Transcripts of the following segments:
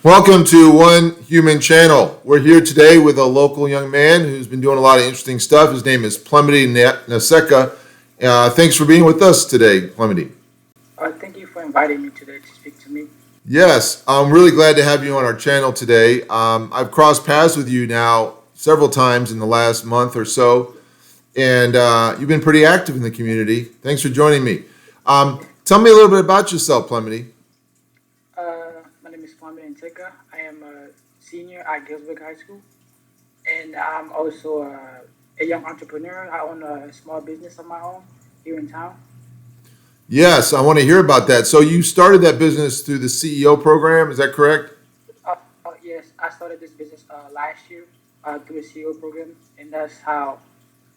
Welcome to One Human Channel. We're here today with a local young man who's been doing a lot of interesting stuff. His name is Plamedi Nseka. Thanks for being with us today, Plamedi. Thank you for inviting me today to speak to me. Yes, I'm really glad to have you on our channel today. I've crossed paths with you now several times in the last month or so, and you've been pretty active in the community. Thanks for joining me. Tell me a little bit about yourself, Plamedi. My name is Nseka. I am a senior at Galesburg High School, and I'm also a young entrepreneur. I own a small business of my own here in town. Yes, I want to hear about that. So you started that business through the CEO program, is that correct? Yes, I started this business last year through a CEO program, and that's how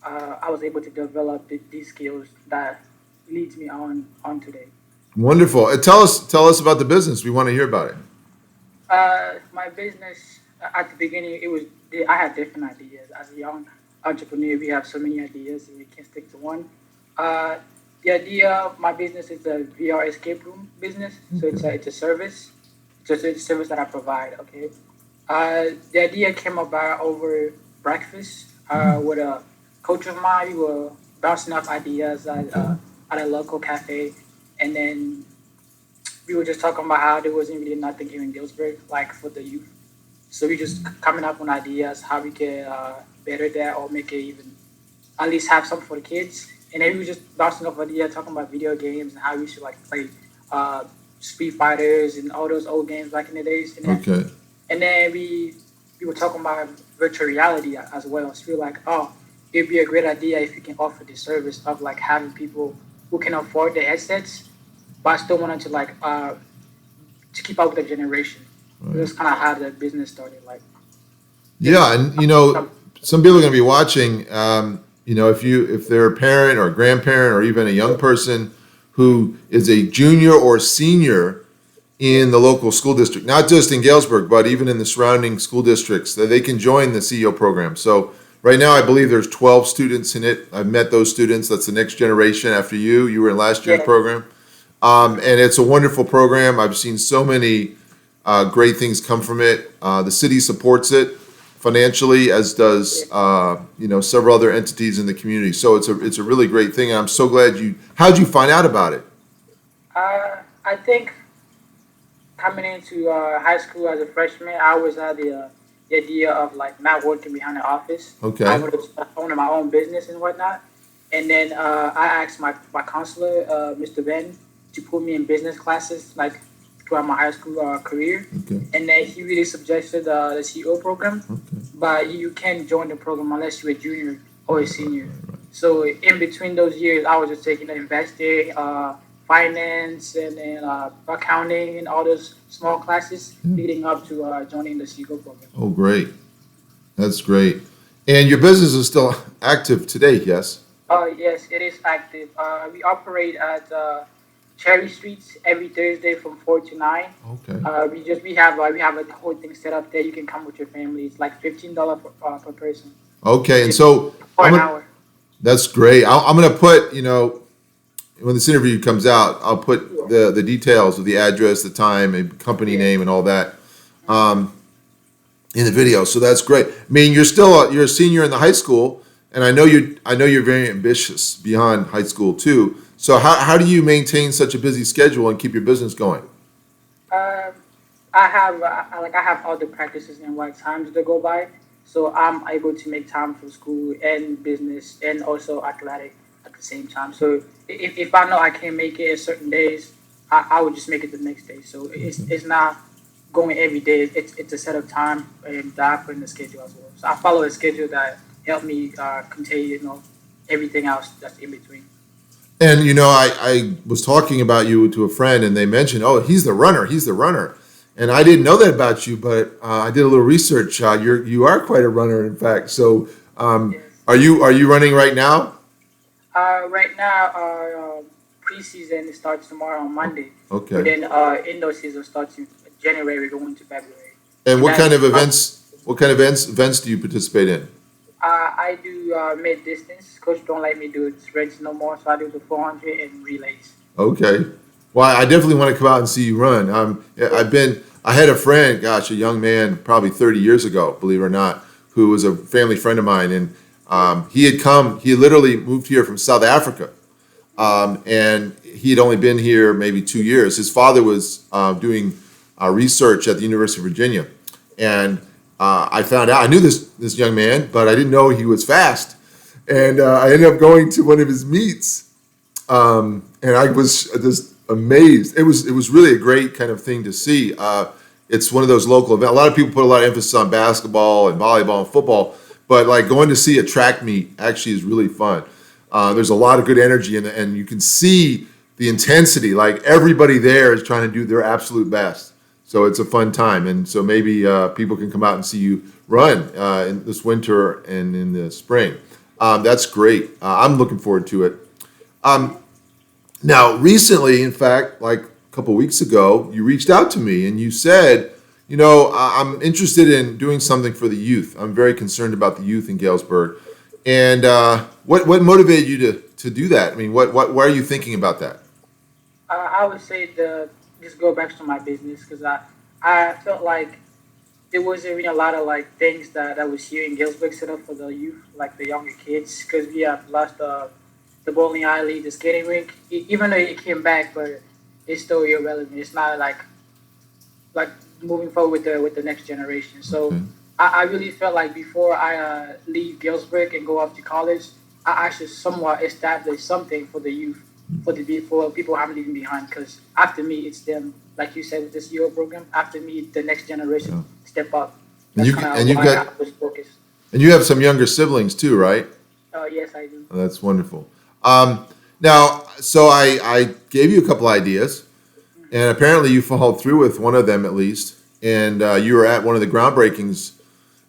I was able to develop these skills that leads me on today. Wonderful. Tell us about the business. We want to hear about it. My business at the beginning, I had different ideas. As a young entrepreneur, we have so many ideas and we can't stick to one. Uh, the idea of my business is a VR escape room business. So it's a service. It's a service that I provide. Okay. The idea came about over breakfast with a coach of mine. We were bouncing off ideas at a local cafe, and then we were just talking about how there wasn't really nothing here in Galesburg, like for the youth. So we just coming up with ideas how we can better that or make it even at least have something for the kids. And then we were just bouncing off ideas, talking about video games and how we should like play uh, Street Fighters and all those old games back in the days. Okay. And then we were talking about virtual reality as well. So we were like, oh, it'd be a great idea if you can offer the service of like having people who can afford the headsets, but I still wanted to like to keep up with the generation. Right. That's kind of how the business started. Like, Yeah, and some people are going to be watching. If they're a parent or a grandparent or even a young person who is a junior or senior in the local school district, not just in Galesburg, but even in the surrounding school districts, that they can join the CEO program. So right now, I believe there's 12 students in it. I've met those students. That's the next generation after you. You were in last year's yeah, program. And it's a wonderful program. I've seen so many great things come from it. The city supports it financially, as does several other entities in the community. So it's a really great thing. And I'm so glad you. How'd you find out about it? I think coming into high school as a freshman, I always had the idea of like not working behind the office. I Okay. would have owned my own business and whatnot. And then I asked my counselor, Mr. Ben, to put me in business classes like throughout my high school career. Okay. And then he really suggested the CEO program, Okay. but you can't join the program unless you're a junior or a senior. Right. So in between those years, I was just taking the investing, finance, and then accounting and all those small classes Yeah. leading up to joining the CEO program. Oh, great. That's great. And your business is still active today, yes? Yes, it is active. We operate at Cherry Streets every Thursday from 4 to 9. Okay. We have a whole thing set up there. You can come with your family. It's like $15 per person Okay. And so for I'm an gonna, hour. that's great. I'm going to put, when this interview comes out, I'll put the details of the address, the time, and company Yeah. name, and all that in the video. So that's great. I mean, you're a senior in the high school, and I know you're very ambitious beyond high school too. So how do you maintain such a busy schedule and keep your business going? Um, I have all the practices and what times to go by, so I'm able to make time for school and business and also athletic at the same time. So if I know I can't make it certain days, I would just make it the next day. So it's not going every day. It's a set of time and that I put in the schedule as well. So I follow a schedule that help me contain everything else that's in between. And I was talking about you to a friend, and they mentioned, "Oh, he's the runner. He's the runner." And I didn't know that about you, but I did a little research. You are quite a runner, in fact. So, Yes. are you running right now? Right now, our preseason starts tomorrow on Monday, but Okay. then indoor season starts in January going to February. And And what that's kind of events? What kind of events do you participate in? I do mid distance. Coach don't let me do sprints no more, so I do the 400 and relays. Okay. Well, I definitely want to come out and see you run. I've been I had a friend, gosh, a young man, probably 30 years ago, believe it or not, who was a family friend of mine, and he literally moved here from South Africa, and he had only been here maybe 2 years. His father was doing research at the University of Virginia, and I found out I knew this young man, but I didn't know he was fast, and I ended up going to one of his meets, and I was just amazed. It was really a great kind of thing to see. It's one of those local events. A lot of people put a lot of emphasis on basketball and volleyball and football, but like going to see a track meet actually is really fun. There's a lot of good energy, and you can see the intensity. Like everybody there is trying to do their absolute best. So it's a fun time, and so maybe people can come out and see you run in this winter and in the spring. That's great. I'm looking forward to it. Now, recently, in fact, like a couple weeks ago, you reached out to me and you said, I'm interested in doing something for the youth. I'm very concerned about the youth in Galesburg. And what motivated you to do that? I mean, why are you thinking about that? I would say just go back to my business because I felt like there wasn't really a lot of like things that I was here in Galesburg set up for the youth, like the younger kids, because we have lost the bowling alley, the skating rink. Even though it came back, but it's still irrelevant. It's not like moving forward with the next generation. So Okay. I really felt like before I leave Galesburg and go off to college, I should somewhat establish something for the youth, for people I'm leaving behind. Because after me, it's them. Like you said with this CEO program, after me, the next generation Yeah. step up. And That's you kind and of you've why I got was focused. and you have some younger siblings too, right? Yes, I do. Oh, that's wonderful. Now, so I gave you a couple ideas, and apparently you followed through with one of them at least. And you were at one of the groundbreakings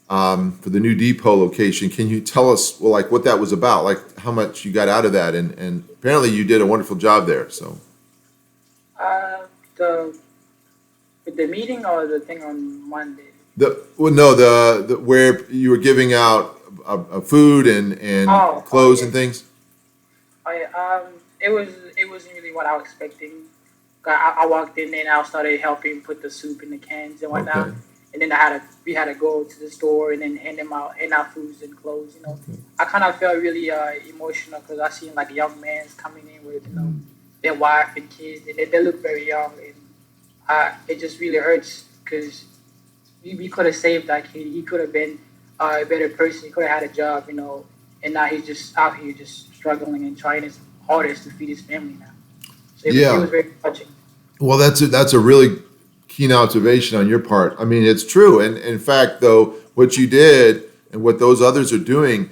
for the new depot location. Can you tell us, well, like what that was about, like how much you got out of that? And apparently you did a wonderful job there. So The with the meeting or the thing on Monday. the where you were giving out food and clothes and Yes. things. It wasn't really what I was expecting. I walked in and I started helping put the soup in the cans and whatnot. Okay. And then we had to go to the store and then hand out foods and clothes. Okay. I kind of felt really emotional because I seen like young men coming in with Mm. their wife and kids, and they look very young, and it just really hurts because we could have saved that kid. He could have been a better person. He could have had a job, and now he's just out here just struggling and trying his hardest to feed his family now. So it Yeah. was very touching. Well, that's a really keen observation on your part. I mean, it's true. And in fact, though, what you did and what those others are doing,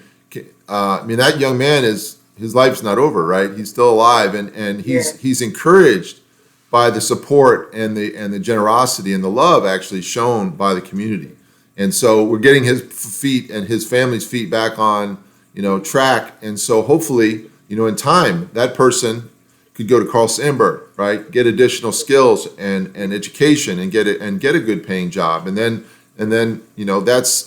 I mean, that young man his life's not over, right? He's still alive, and Yeah. he's encouraged by the support and the generosity and the love actually shown by the community. And so we're getting his feet and his family's feet back on, track. And so hopefully, in time, that person could go to Carl Sandburg, right? Get additional skills and education and get a good paying job. And then that's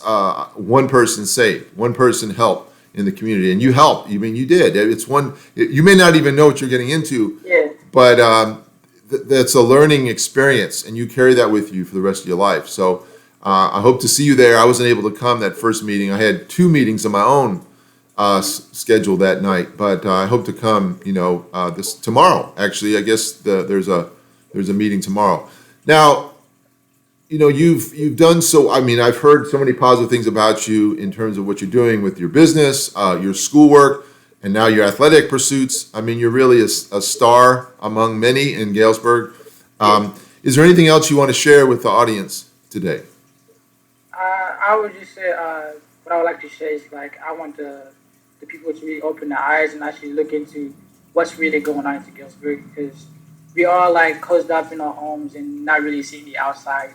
one person saved, one person helped in the community. And you helped. I mean, you did. You may not even know what you're getting into, Yeah. but that's a learning experience, and you carry that with you for the rest of your life. So I hope to see you there. I wasn't able to come that first meeting. I had two meetings of my own scheduled that night, but I hope to come. This tomorrow. Actually, I guess there's a meeting tomorrow. Now, you've done so. I mean, I've heard so many positive things about you in terms of what you're doing with your business, your schoolwork, and now your athletic pursuits. I mean, you're really a star among many in Galesburg. Is there anything else you want to share with the audience today? I would just say what I would like to say is like I want the people to really open their eyes and actually look into what's really going on in Galesburg because we are like closed up in our homes and not really seeing the outside,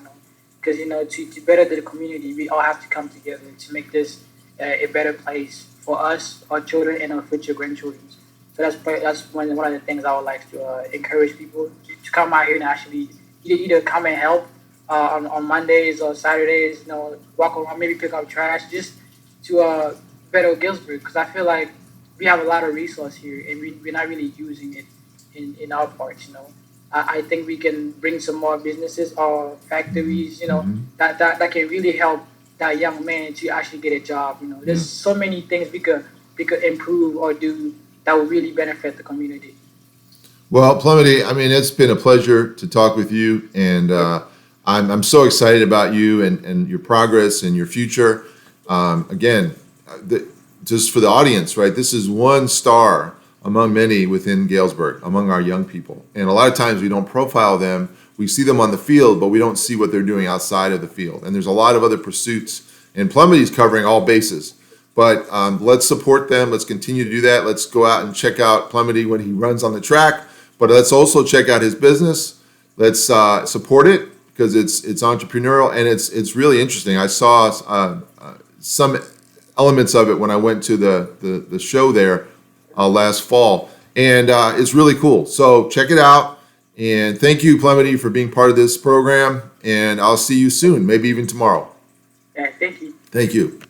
Because to better the community, we all have to come together to make this a better place for us, our children, and our future grandchildren. So that's one of the things I would like to encourage people to come out here and actually either come and help on Mondays or Saturdays, walk around, maybe pick up trash, just to better Galesburg. Because I feel like we have a lot of resource here, and we're not really using it in our parts. I think we can bring some more businesses or factories, that can really help that young man to actually get a job. There's so many things we could improve or do that will really benefit the community. Well, Plamedi, I mean, it's been a pleasure to talk with you, and I'm so excited about you and your progress and your future. Again, just for the audience, right? This is one star among many within Galesburg, among our young people. And a lot of times we don't profile them. We see them on the field, but we don't see what they're doing outside of the field. And there's a lot of other pursuits, and Plamedi's covering all bases. But let's support them. Let's continue to do that. Let's go out and check out Plamedi when he runs on the track. But let's also check out his business. Let's support it because it's entrepreneurial and it's really interesting. I saw some elements of it when I went to the show there last fall, and it's really cool. So check it out. And thank you, Plamedi, for being part of this program. And I'll see you soon, maybe even tomorrow. Yeah, thank you. Thank you.